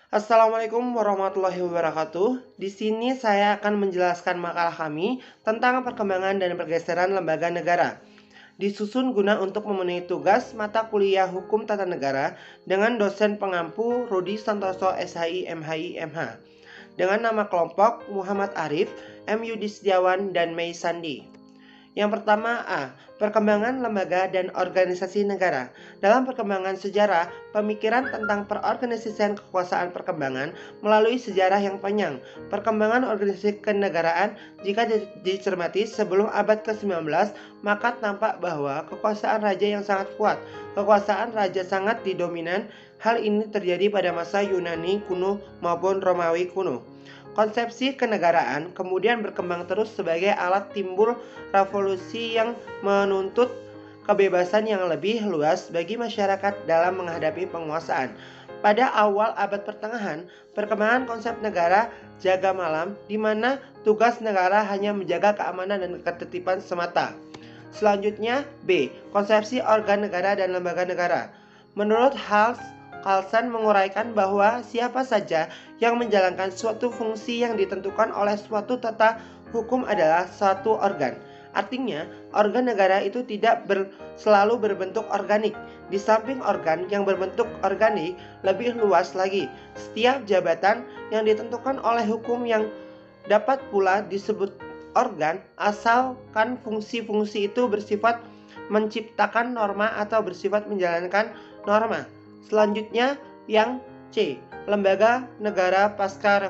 Assalamualaikum warahmatullahi wabarakatuh. Di sini saya akan menjelaskan makalah kami tentang perkembangan dan pergeseran lembaga negara. Disusun guna untuk memenuhi tugas mata kuliah Hukum Tata Negara dengan dosen pengampu Rudi Santoso SHI MHI MH. Dengan nama kelompok Muhammad Arif, M. Yudi Setiawan, dan Mei Sandi. Yang pertama A. Perkembangan lembaga dan organisasi negara. Dalam perkembangan sejarah, pemikiran tentang perorganisasian kekuasaan perkembangan melalui sejarah yang panjang. Perkembangan organisasi kenegaraan jika dicermati sebelum abad ke-19, maka tampak bahwa kekuasaan raja yang sangat kuat. Kekuasaan raja sangat didominan. Hal ini terjadi pada masa Yunani kuno maupun Romawi kuno. Konsepsi kenegaraan kemudian berkembang terus sebagai alat timbul revolusi yang menuntut kebebasan yang lebih luas bagi masyarakat dalam menghadapi penguasaan. Pada awal abad pertengahan, perkembangan konsep negara jaga malam, di mana tugas negara hanya menjaga keamanan dan ketertiban semata. Selanjutnya B. Konsepsi organ negara dan lembaga negara. Menurut Carlson menguraikan bahwa siapa saja yang menjalankan suatu fungsi yang ditentukan oleh suatu tata hukum adalah suatu organ. Artinya, organ negara itu tidak selalu berbentuk organik. Di samping organ yang berbentuk organik, lebih luas lagi, setiap jabatan yang ditentukan oleh hukum yang dapat pula disebut organ, asalkan fungsi-fungsi itu bersifat menciptakan norma atau bersifat menjalankan norma. Selanjutnya yang C. Lembaga negara pasca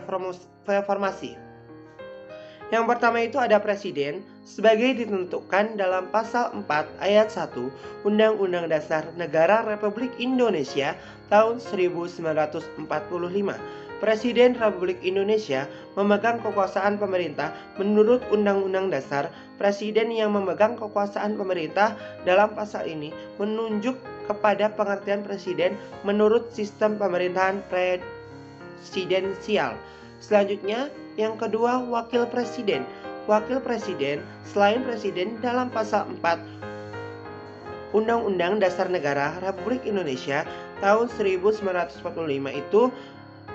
reformasi. Yang pertama itu ada presiden sebagai ditentukan dalam pasal 4 ayat 1 Undang-Undang Dasar Negara Republik Indonesia tahun 1945. Presiden Republik Indonesia memegang kekuasaan pemerintah menurut Undang-Undang Dasar. Presiden yang memegang kekuasaan pemerintah dalam pasal ini menunjuk kepada pengertian presiden menurut sistem pemerintahan presidensial. Selanjutnya, yang kedua, wakil presiden. Wakil presiden selain presiden dalam pasal 4 Undang-Undang Dasar Negara Republik Indonesia tahun 1945 itu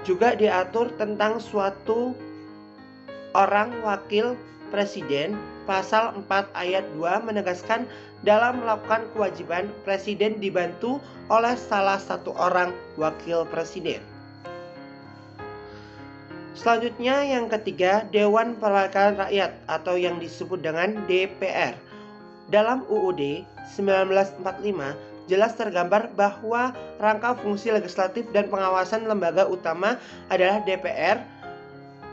juga diatur tentang suatu orang wakil presiden. Pasal 4 ayat 2 menegaskan dalam melakukan kewajiban presiden dibantu oleh salah satu orang wakil presiden. Selanjutnya yang ketiga, Dewan Perwakilan Rakyat atau yang disebut dengan DPR. Dalam UUD 1945 jelas tergambar bahwa rangka fungsi legislatif dan pengawasan lembaga utama adalah DPR,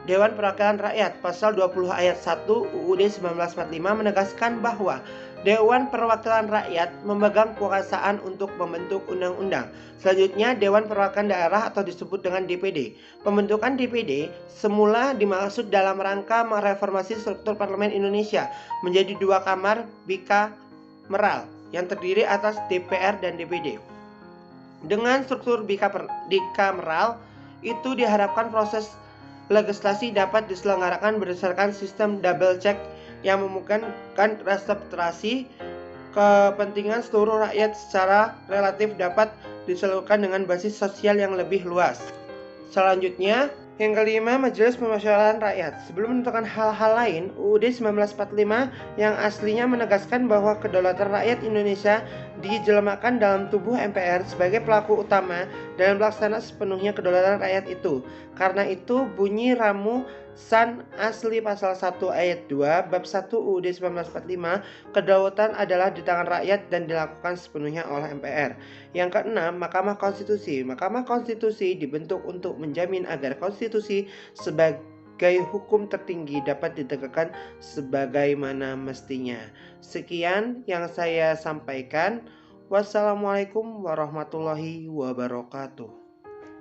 Dewan Perwakilan Rakyat. Pasal 20 ayat 1 UUD 1945 menegaskan bahwa Dewan Perwakilan Rakyat memegang kekuasaan untuk membentuk undang-undang. Selanjutnya Dewan Perwakilan Daerah atau disebut dengan DPD. Pembentukan DPD semula dimaksud dalam rangka mereformasi struktur parlemen Indonesia menjadi 2 kamar bikameral yang terdiri atas DPR dan DPD. Dengan struktur bikameral itu diharapkan proses legislasi dapat diselenggarakan berdasarkan sistem double check yang memungkinkan representasi kepentingan seluruh rakyat secara relatif dapat disalurkan dengan basis sosial yang lebih luas. Selanjutnya, yang kelima, Majelis Permusyawaratan Rakyat. Sebelum menentukan hal-hal lain, UUD 1945 yang aslinya menegaskan bahwa kedaulatan rakyat Indonesia dijelmakan dalam tubuh MPR sebagai pelaku utama dalam melaksanakan sepenuhnya kedaulatan rakyat itu. Karena itu, bunyi Ramusan Asli Pasal 1 Ayat 2 Bab 1 UUD 1945, kedaulatan adalah di tangan rakyat dan dilakukan sepenuhnya oleh MPR. Yang keenam, Mahkamah Konstitusi. Mahkamah Konstitusi dibentuk untuk menjamin agar konstitusi sebagai hukum tertinggi dapat ditegakkan sebagaimana mestinya. Sekian yang saya sampaikan. Wassalamualaikum warahmatullahi wabarakatuh.